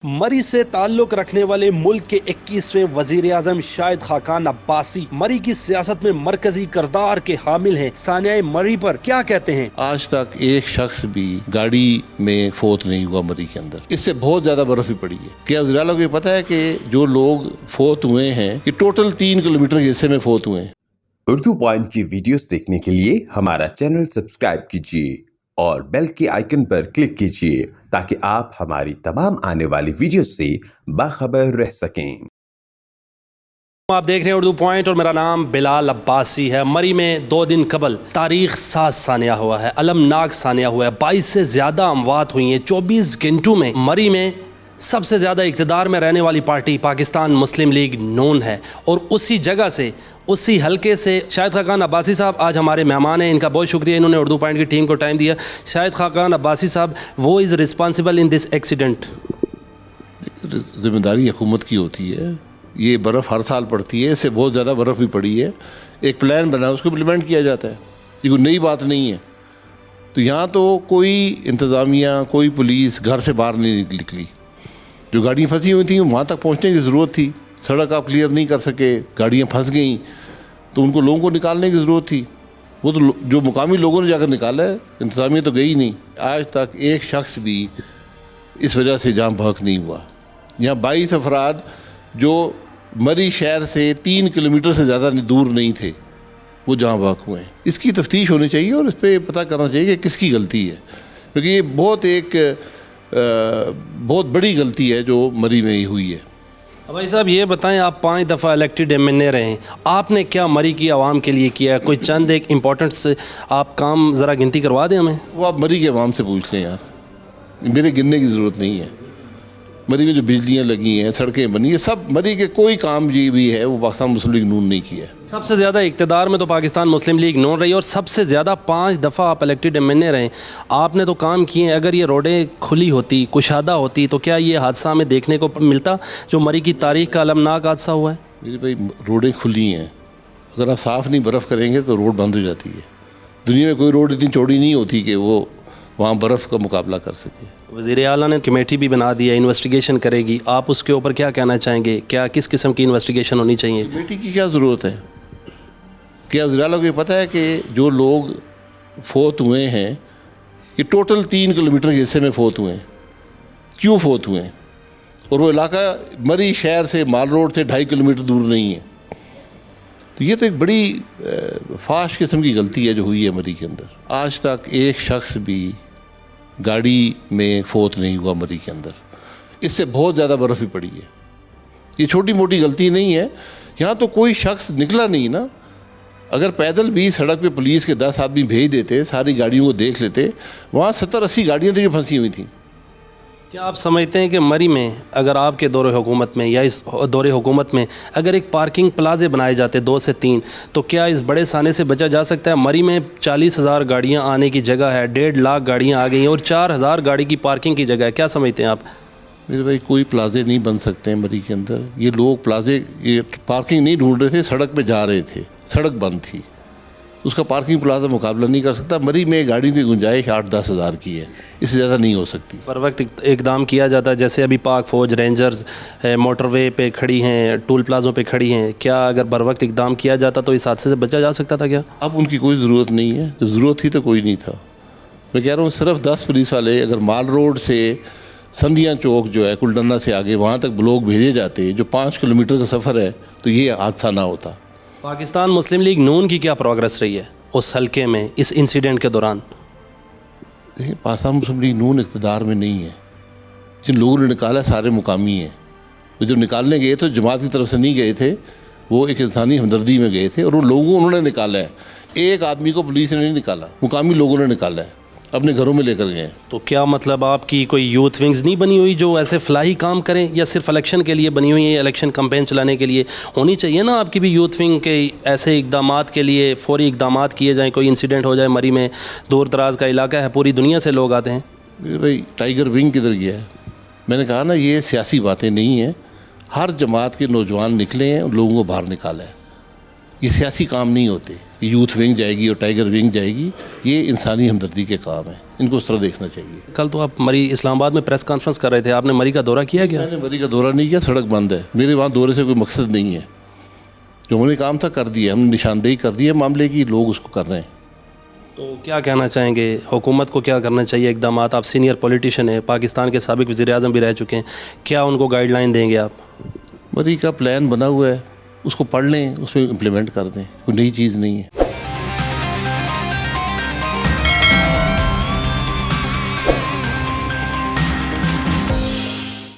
मरी से ताल्लुक रखने वाले मुल्क के 21वें वजीर आजम शाहिद खाकान अब्बासी मरी की सियासत में मरकजी किरदार के हामिल हैं। सानिया मरी पर क्या कहते हैं? आज तक एक शख्स भी गाड़ी में फोत नहीं हुआ मरी के अंदर। इससे बहुत ज्यादा बर्फ भी पड़ी है। क्या वज़ीर-ए-आला को ये पता है कि जो लोग फोत हुए हैं ये टोटल 3 किलोमीटर के हिस्से में फोत हुए हैं। उर्दू पॉइंट की वीडियोस देखने के लिए हमारा चैनल सब्सक्राइब कीजिए और बेल के आइकन पर क्लिक कीजिए ताकि आप हमारी तमाम आने वाली वीडियो से बाखबर रह सकें। आप देख रहे हैं उर्दू पॉइंट और मेरा नाम बिलाल अब्बासी है। मरी में 2 दिन कबल तारीख साज सानिया हुआ है, अलमनाक सानिया हुआ है। 22 से ज़्यादा अमवात हुई हैं 24 घंटों में। मरी में सबसे ज़्यादा इक़्तिदार में रहने वाली पार्टी पाकिस्तान मुस्लिम लीग नून है और उसी जगह से, उसी हलके से शाहिद खाकान अब्बासी साहब आज हमारे मेहमान हैं। इनका बहुत शुक्रिया, इन्होंने उर्दू पॉइंट की टीम को टाइम दिया। शाहिद खाकान अब्बासी साहब, वो is responsible in this accident? जिम्मेदारी हुकूमत की होती है। ये बर्फ़ हर साल पड़ती है, इससे बहुत ज़्यादा बर्फ़ भी पड़ी है। एक प्लान बना, उसको इम्प्लीमेंट किया जाता है। ये कोई नई बात नहीं है। तो यहाँ तो कोई इंतज़ामिया, कोई पुलिस घर से बाहर नहीं निकली। जो गाड़ियाँ फंसी हुई थी वहाँ तक पहुँचने की ज़रूरत थी। सड़क आप क्लियर नहीं कर सके, गाड़ियाँ फंस गईं, तो उनको लोगों को निकालने की ज़रूरत थी। वो तो जो मुकामी लोगों ने जाकर निकाला है, इंतज़ामिया तो गई नहीं। आज तक एक शख्स भी इस वजह से जान बहक नहीं हुआ। यहाँ 22 अफराद जो मरी शहर से 3 किलोमीटर से ज़्यादा दूर नहीं थे, वो जहाँ बहक हुए हैं। इसकी तफ्तीश होनी चाहिए और इस पर पता करना चाहिए कि किसकी गलती है, क्योंकि ये बहुत बड़ी गलती है जो मरी में ही हुई है। भाई साहब ये बताएं, आप 5 दफ़ा इलेक्टेड एमएनए रहे हैं, आपने क्या मरी की आवाम के लिए किया? कोई चंद एक इम्पोर्टेंट से आप काम ज़रा गिनती करवा दें हमें। वो आप मरी के आवाम से पूछ लें यार, मेरे गिनने की ज़रूरत नहीं है। मरी में जो बिजलियाँ लगी हैं, सड़कें बनी हैं, सब मरी के कोई काम जी भी है वो पाकिस्तान मुस्लिम लीग नून नहीं किया है। सबसे ज़्यादा इक़्तिदार में तो पाकिस्तान मुस्लिम लीग नून रही और सबसे ज़्यादा 5 दफ़ा आप इलेक्टेड एमएनए रहे। आपने तो काम किए हैं। अगर ये रोडें खुली होती, कुशादा होती, तो क्या ये हादसा हमें देखने को मिलता जो मरी की तारीख का अलमनाक हादसा हुआ है? मेरे भाई रोडें खुली हैं, अगर आप साफ़ नहीं बर्फ़ करेंगे तो रोड बंद हो जाती है। दुनिया में कोई रोड इतनी चौड़ी नहीं होती कि वो वहाँ बर्फ़ का मुकाबला कर सके। वज़ीर-ए-आला ने कमेटी भी बना दी है, इन्वेस्टिगेशन करेगी। आप उसके ऊपर क्या कहना चाहेंगे? क्या किस किस्म की इन्वेस्टिगेशन होनी चाहिए? कमेटी की क्या ज़रूरत है? क्या वज़ीर-ए-आला को ये पता है कि जो लोग फोत हुए हैं ये टोटल 3 किलोमीटर के हिस्से में फोत हुए हैं? क्यों फोत हुए हैं? और वो इलाका मरी शहर से, माल रोड से 2.5 किलोमीटर दूर नहीं है। तो ये तो एक बड़ी फाश किस्म की गलती है जो हुई है मरी के अंदर। आज तक एक शख्स भी गाड़ी में फोत नहीं हुआ मरी के अंदर। इससे बहुत ज़्यादा बर्फ़ भी पड़ी है। ये छोटी मोटी गलती नहीं है। यहाँ तो कोई शख्स निकला नहीं ना। अगर पैदल भी सड़क पे पुलिस के 10 आदमी भेज देते, सारी गाड़ियों को देख लेते, वहाँ 70-80 गाड़ियाँ थी जो फंसी हुई थी। क्या आप समझते हैं कि मरी में अगर आपके दौरे हुकूमत में या इस दौरे हुकूमत में अगर एक पार्किंग प्लाजे बनाए जाते 2 से 3, तो क्या इस बड़े साने से बचा जा सकता है? मरी में 40,000 गाड़ियां आने की जगह है, 1.5 लाख गाड़ियां आ गई हैं और 4,000 गाड़ी की पार्किंग की जगह है। क्या समझते हैं आप? मेरे भाई कोई प्लाजे नहीं बन सकते हैं मरी के अंदर। ये लोग ये पार्किंग नहीं ढूंढ रहे थे, सड़क पर जा रहे थे, सड़क बंद थी, उसका पार्किंग प्लाजा मुकाबला नहीं कर सकता। मरी में गाड़ी की गुंजाइश 8-10 हज़ार की है, इससे ज़्यादा नहीं हो सकती। पर वक्त इकदाम किया जाता है, जैसे अभी पाक फ़ौज, रेंजर्स मोटरवे पे खड़ी हैं, टूल प्लाज़ों पे खड़ी हैं। क्या अगर बर वक्त इकदाम किया जाता तो इस हादसे से बचा जा सकता था क्या? अब उनकी कोई ज़रूरत नहीं है। जब ज़रूरत थी तो कोई नहीं था। मैं कह रहा हूँ सिर्फ 10 पुलिस वाले अगर माल रोड से संधिया चौक जो है कुलडन्ना से आगे वहाँ तक लोग भेजे जाते, जो 5 किलोमीटर का सफ़र है, तो ये हादसा ना होता। पाकिस्तान मुस्लिम लीग नून की क्या प्रोग्रेस रही है उस हलके में इस इंसिडेंट के दौरान? देखिए, पाकिस्तान मुस्लिम लीग नून इक़्तिदार में नहीं है। जिन लोगों ने निकाला सारे मुकामी हैं। वो जब निकालने गए तो जमात की तरफ से नहीं गए थे, वो एक इंसानी हमदर्दी में गए थे और वो लोगों उन्होंने निकाला है। एक आदमी को पुलिस ने नहीं निकाला, मुकामी लोगों ने निकाला है, अपने घरों में लेकर गए हैं। तो क्या मतलब आपकी कोई यूथ विंग्स नहीं बनी हुई जो ऐसे फलाही काम करें, या सिर्फ इलेक्शन के लिए बनी हुई है? इलेक्शन कैंपेन चलाने के लिए होनी चाहिए ना आपकी भी यूथ विंग के। ऐसे इकदामात के लिए फौरी इकदामात किए जाएँ। कोई इंसिडेंट हो जाए मरी में, दूर दराज का इलाका है, पूरी दुनिया से लोग आते हैं। भाई टाइगर विंग किधर गया है? मैंने कहा ना, ये सियासी बातें नहीं हैं। हर जमात के नौजवान निकले हैं, लोगों को बाहर निकाला है। ये सियासी काम नहीं होते। یوتھ ونگ جائے گی اور ٹائیگر ونگ جائے گی، یہ انسانی ہمدردی کے کام ہیں، ان کو اس طرح دیکھنا چاہیے۔ کل تو آپ مری اسلام آباد میں پریس کانفرنس کر رہے تھے، آپ نے مری کا دورہ کیا کیا؟ میں نے مری کا دورہ نہیں کیا، سڑک بند ہے، میرے وہاں دورے سے کوئی مقصد نہیں ہے، جو ہم نے کام تھا کر دیا، ہم نے نشاندہی کر دی ہے معاملے کی، لوگ اس کو کر رہے ہیں۔ تو کیا کہنا چاہیں گے حکومت کو، کیا کرنا چاہیے اقدامات؟ آپ سینئر پولیٹیشین ہیں، پاکستان کے سابق وزیر اعظم بھی رہ چکے ہیں، کیا ان کو گائیڈ لائن دیں گے آپ؟ مری کا پلان بنا ہوا ہے، اس کو پڑھ لیں، اس میں امپلیمنٹ کر دیں، کوئی نئی چیز نہیں ہے۔